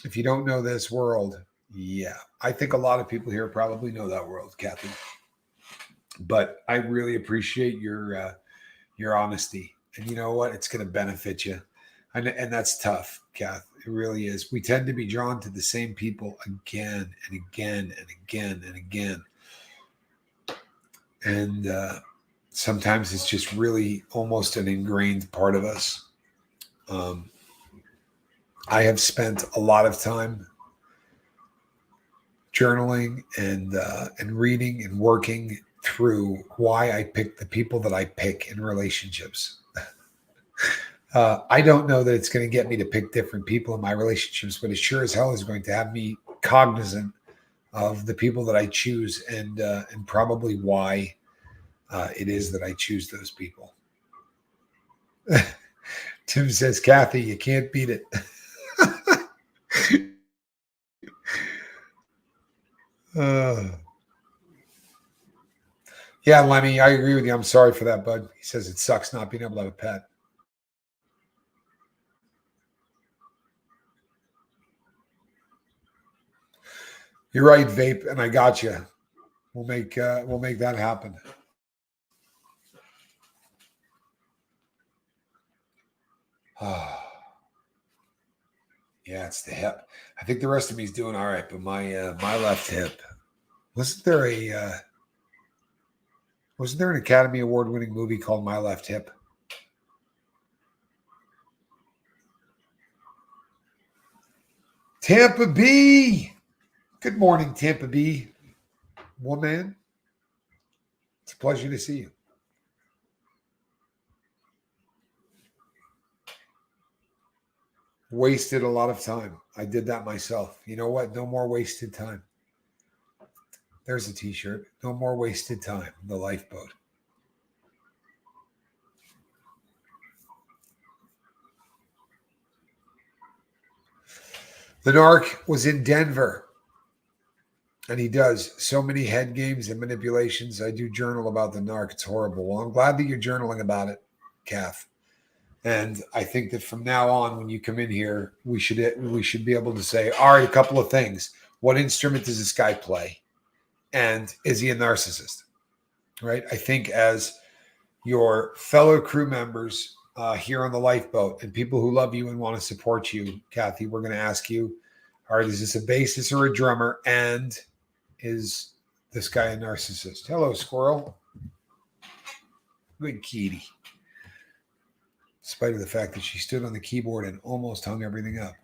If you don't know this world, yeah, I think a lot of people here probably know that world, Kathy. But I really appreciate your honesty. And you know what? It's going to benefit you. And that's tough, Kath. It really is. We tend to be drawn to the same people again and again and again and again. And sometimes it's just really almost an ingrained part of us. I have spent a lot of time journaling and reading and working through why I pick the people that I pick in relationships. I don't know that it's going to get me to pick different people in my relationships, but it sure as hell is going to have me cognizant of the people that I choose and probably why it is that I choose those people. Tim says, Kathy, you can't beat it. Uh, yeah, Lemmy, I agree with you. I'm sorry for that, bud. He says it sucks not being able to have a pet. You're right, vape, and I got you. We'll make that happen. Yeah, it's the hip. I think the rest of me's doing all right, but my left hip. Wasn't there a wasn't there an Academy Award winning movie called My Left Hip? Tampa B. Good morning, Tampa B. Woman. It's a pleasure to see you. Wasted a lot of time. I did that myself. You know what? No more wasted time. There's a t-shirt. No more wasted time. The lifeboat. The narc was in Denver, and he does so many head games and manipulations. I do journal about the narc. It's horrible. Well, I'm glad that you're journaling about it, Kath. And I think that from now on, when you come in here, we should be able to say, all right, a couple of things. What instrument does this guy play? And is he a narcissist? Right? I think as your fellow crew members here on the lifeboat and people who love you and want to support you, Kathy, we're going to ask you, all right, is this a bassist or a drummer? And is this guy a narcissist? Hello, squirrel. Good kitty. Despite of the fact that she stood on the keyboard and almost hung everything up.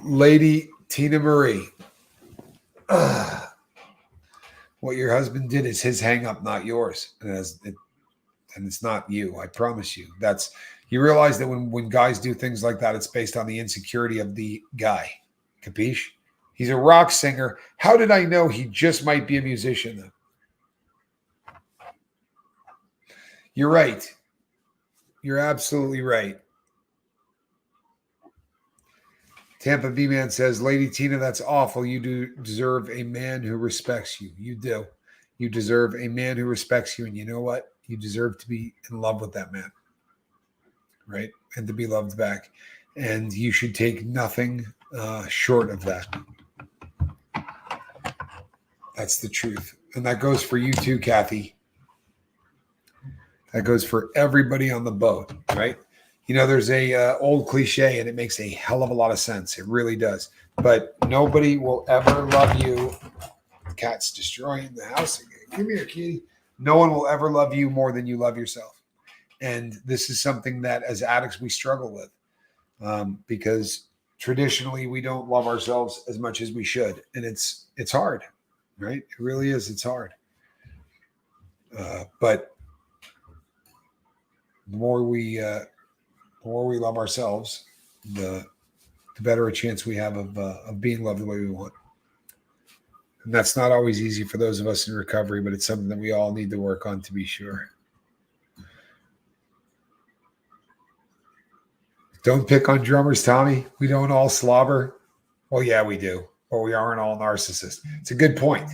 Lady Tina Marie. What your husband did is his hang up, not yours. And it's not you. I promise you. That's you realize that when guys do things like that, it's based on the insecurity of the guy. Capiche? He's a rock singer. How did I know he just might be a musician, though? You're right. You're absolutely right. Tampa B Man says, Lady Tina, that's awful. You do deserve a man who respects you. You do. You deserve a man who respects you. And you know what? You deserve to be in love with that man. Right? And to be loved back. And you should take nothing short of that. That's the truth. And that goes for you too, Kathy. That goes for everybody on the boat, right? You know, there's a old cliche, and it makes a hell of a lot of sense. It really does. But nobody will ever love you. The cat's destroying the house again. Come here, kitty. No one will ever love you more than you love yourself. And this is something that as addicts we struggle with because traditionally we don't love ourselves as much as we should. And it's hard, right? It really is. It's hard. But the more we love ourselves, the better a chance we have of being loved the way we want. And that's not always easy for those of us in recovery, but it's something that we all need to work on to be sure. Don't pick on drummers, Tommy. We don't all slobber. Well, yeah, we do, but we aren't all narcissists. It's a good point.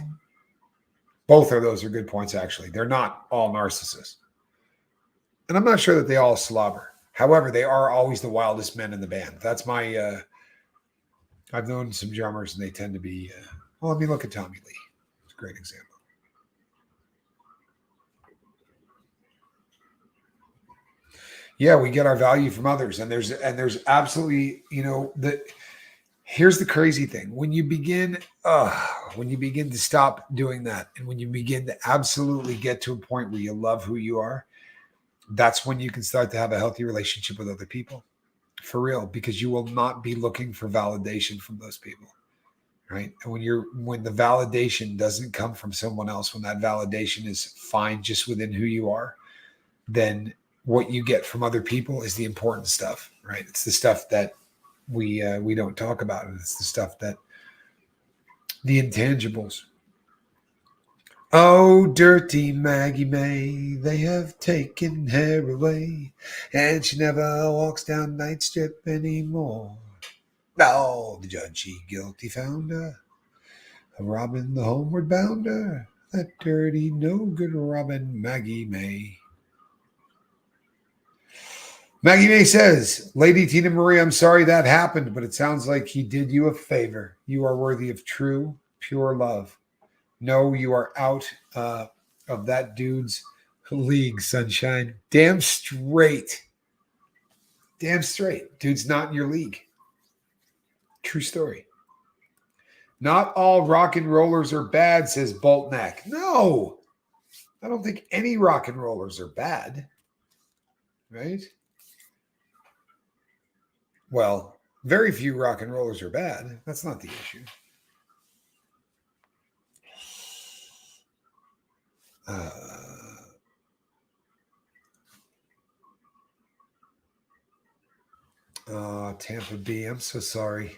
Both of those are good points, actually. They're not all narcissists. And I'm not sure that they all slobber. However, they are always the wildest men in the band. That's my, I've known some drummers and they tend to be, well, let me look at Tommy Lee. It's a great example. Yeah, we get our value from others. And there's absolutely, here's the crazy thing. When you begin to stop doing that, and when you begin to absolutely get to a point where you love who you are, that's when you can start to have a healthy relationship with other people. For real, because you will not be looking for validation from those people. Right. And when the validation doesn't come from someone else, when that validation is fine just within who you are, then what you get from other people is the important stuff, right? It's the stuff that we don't talk about. And it's the stuff that the intangibles. Oh, dirty Maggie May, they have taken her away, and she never walks down Night Strip anymore. Oh, the judge he guilty found her, of robbing the homeward bounder, that dirty, no good Robin Maggie May. Maggie May says, Lady Tina Marie, I'm sorry that happened, but it sounds like he did you a favor. You are worthy of true, pure love. No, you are out of that dude's league, sunshine. Damn straight. Damn straight. Dude's not in your league. True story. Not all rock and rollers are bad, says Boltnack. No, I don't think any rock and rollers are bad. Right? Well, very few rock and rollers are bad. That's not the issue. Tampa B, I'm so sorry.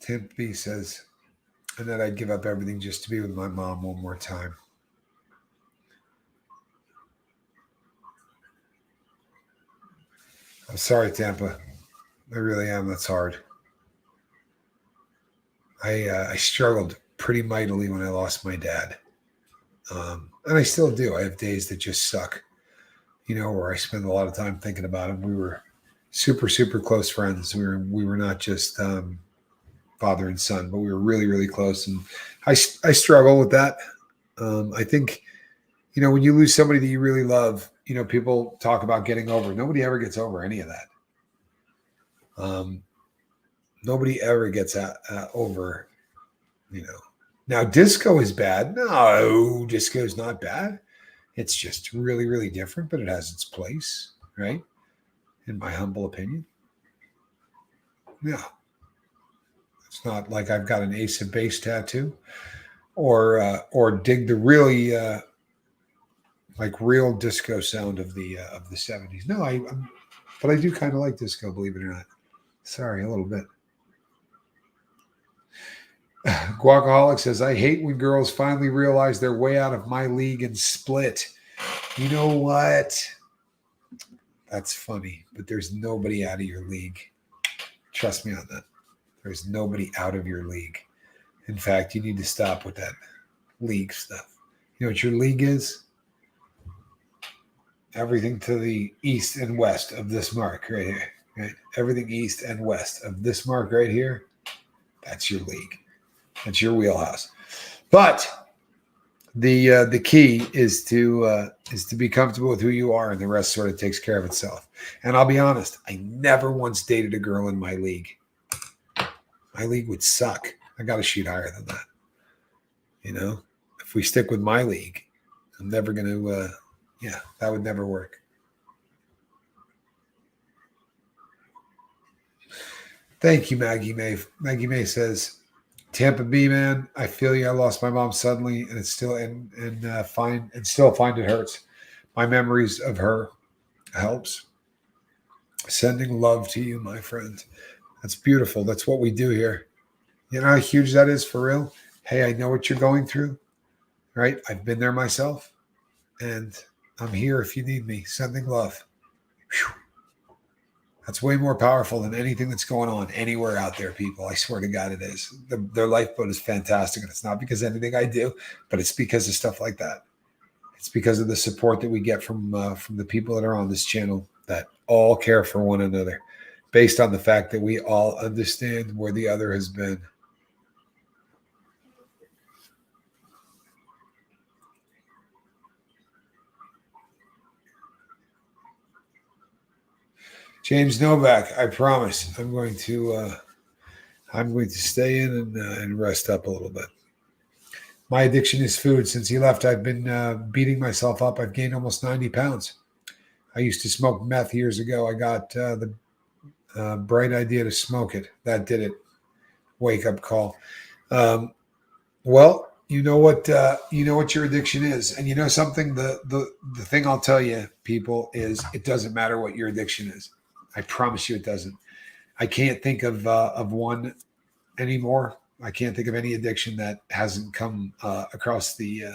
Tampa B says, and that I'd give up everything just to be with my mom one more time. I'm sorry, Tampa. I really am. That's hard. I struggled pretty mightily when I lost my dad. And I still do. I have days that just suck, where I spend a lot of time thinking about him. We were super, super close friends. We were not just father and son, but we were really, really close. And I struggle with that. I think, when you lose somebody that you really love, people talk about getting over. Nobody ever gets over any of that. Nobody ever gets over, Now, disco is bad. No, disco is not bad. It's just really, really different, but it has its place, right? In my humble opinion. Yeah. It's not like I've got an Ace of Base tattoo or dig the really like real disco sound of the 70s. No, but I do kind of like disco, believe it or not. Sorry, a little bit. Guacaholic says, I hate when girls finally realize they're way out of my league and split. You know what? That's funny, but there's nobody out of your league. Trust me on that. There's nobody out of your league. In fact, you need to stop with that league stuff. You know what your league is? Everything to the east and west of this mark right here. Right? Everything east and west of this mark right here. That's your league. That's your wheelhouse. But the key is to be comfortable with who you are, and the rest sort of takes care of itself. And I'll be honest, I never once dated a girl in my league. My league would suck. I got to shoot higher than that. If we stick with my league, I'm never going to. That would never work. Thank you, Maggie May. Maggie May says, Tampa B, man, I feel you. I lost my mom suddenly, and it's still still find it hurts. My memories of her helps. Sending love to you, my friend. That's beautiful. That's what we do here. You know how huge that is for real? Hey, I know what you're going through, right? I've been there myself, and I'm here if you need me. Sending love. Whew. That's way more powerful than anything that's going on anywhere out there, people. I swear to God it is. Their lifeboat is fantastic, and it's not because of anything I do, but it's because of stuff like that. It's because of the support that we get from the people that are on this channel that all care for one another based on the fact that we all understand where the other has been. James Novak, I promise I'm going to stay in and rest up a little bit. My addiction is food. Since he left, I've been beating myself up. I've gained almost 90 pounds. I used to smoke meth years ago. I got the bright idea to smoke it. That did it. Wake up call. Well, you know what your addiction is, and you know something. The thing I'll tell you, people, is it doesn't matter what your addiction is. I promise you, it doesn't. I can't think of one anymore I can't think of any addiction that hasn't come across the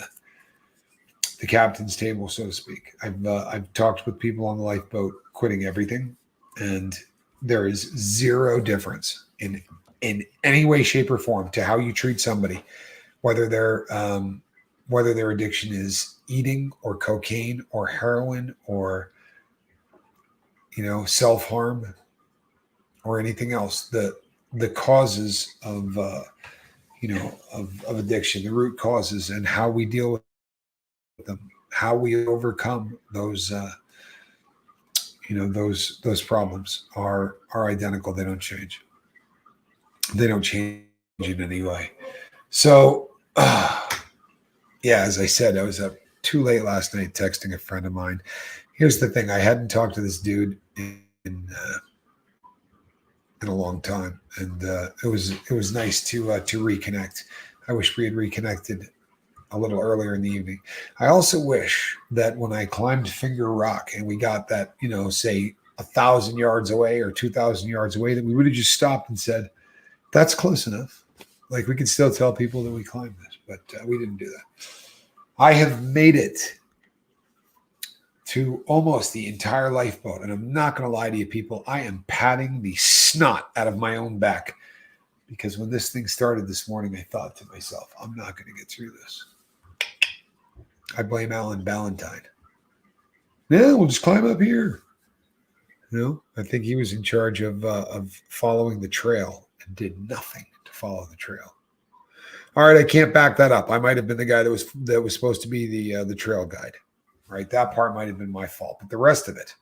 captain's table, so to speak. I've talked with people on the lifeboat quitting everything, and there is zero difference in any way, shape, or form to how you treat somebody, whether their addiction is eating or cocaine or heroin or self harm or anything else. The causes of of addiction, the root causes, and how we deal with them, how we overcome those problems are identical. They don't change. They don't change in any way. So, yeah, as I said, I was up too late last night texting a friend of mine. Here's the thing: I hadn't talked to this dude in a long time, and it was nice to reconnect. I wish we had reconnected a little earlier in the evening. I also wish that when I climbed Finger Rock and we got that, say 1,000 yards away or 2,000 yards away, that we would have just stopped and said, "That's close enough." Like we could still tell people that we climbed this, but we didn't do that. I have made it to almost the entire lifeboat, and I'm not going to lie to you, people. I am patting the snot out of my own back because when this thing started this morning, I thought to myself, "I'm not going to get through this." I blame Alan Ballantyne. Yeah, we'll just climb up here. I think he was in charge of following the trail and did nothing to follow the trail. All right, I can't back that up. I might have been the guy that was supposed to be the trail guide. Right, that part might have been my fault, but the rest of it.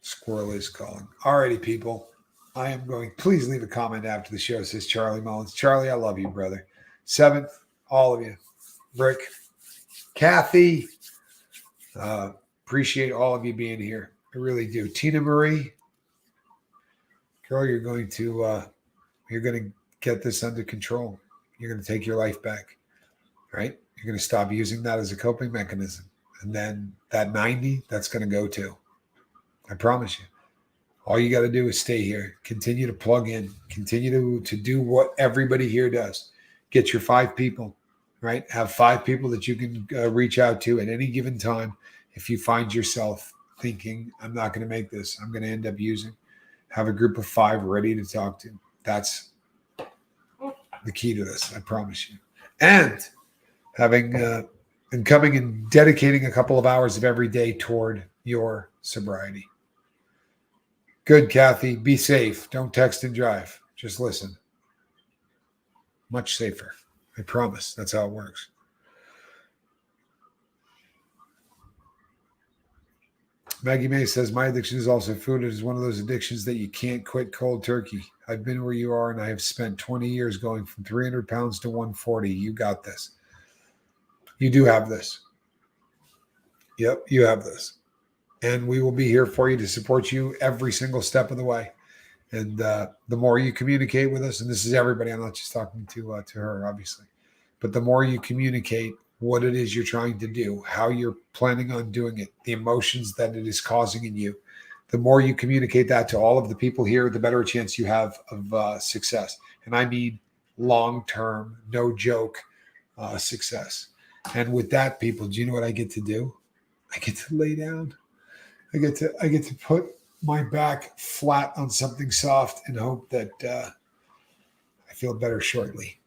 Squirrel is calling. All righty, people. I am going. Please leave a comment after the show, says Charlie Mullins. Charlie, I love you, brother. 7th, all of you. Rick, Kathy, appreciate all of you being here. I really do. Tina Marie, girl, you're going to get this under control. You're going to take your life back, right? You're going to stop using that as a coping mechanism. And then that 90, that's going to go too. I promise you. All you got to do is stay here. Continue to plug in. Continue to do what everybody here does. Get your 5 people, right? Have 5 people that you can reach out to at any given time. If you find yourself thinking, "I'm not going to make this, I'm going to end up using," have a group of 5 ready to talk to. That's the key to this. I promise you. And having and coming and dedicating a couple of hours of every day toward your sobriety. Good, Kathy. Be safe. Don't text and drive. Just listen. Much safer. I promise. That's how it works. Maggie May says, "My addiction is also food. It is one of those addictions that you can't quit cold turkey. I've been where you are, and I have spent 20 years going from 300 pounds to 140. You got this. You do have this. Yep, you have this. And we will be here for you to support you every single step of the way. And the more you communicate with us, and this is everybody, I'm not just talking to her, obviously, but the more you communicate what it is you're trying to do, how you're planning on doing it, the emotions that it is causing in you, the more you communicate that to all of the people here, the better a chance you have of success. And I mean long-term, no joke success. And with that, people, do you know what I get to do? I get to lay down. I get to put my back flat on something soft and hope that I feel better shortly.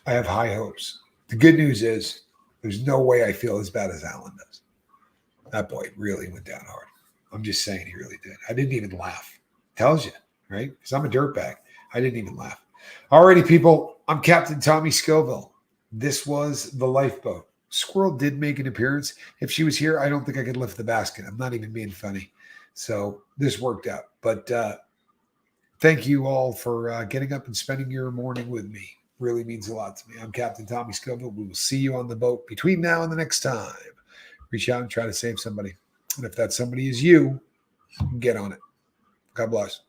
I have high hopes. The good news is there's no way I feel as bad as Alan does. That boy really went down hard. I'm just saying he really did. I didn't even laugh. Tells you, right? Because I'm a dirtbag. I didn't even laugh. Alrighty, people. I'm Captain Tommy Scoville. This was the lifeboat. Squirrel did make an appearance. If she was here, I don't think I could lift the basket. I'm not even being funny. So this worked out. But thank you all for getting up and spending your morning with me. Really means a lot to me. I'm Captain Tommy Scoville. We will see you on the boat between now and the next time. Reach out and try to save somebody. And if that somebody is you, get on it. God bless.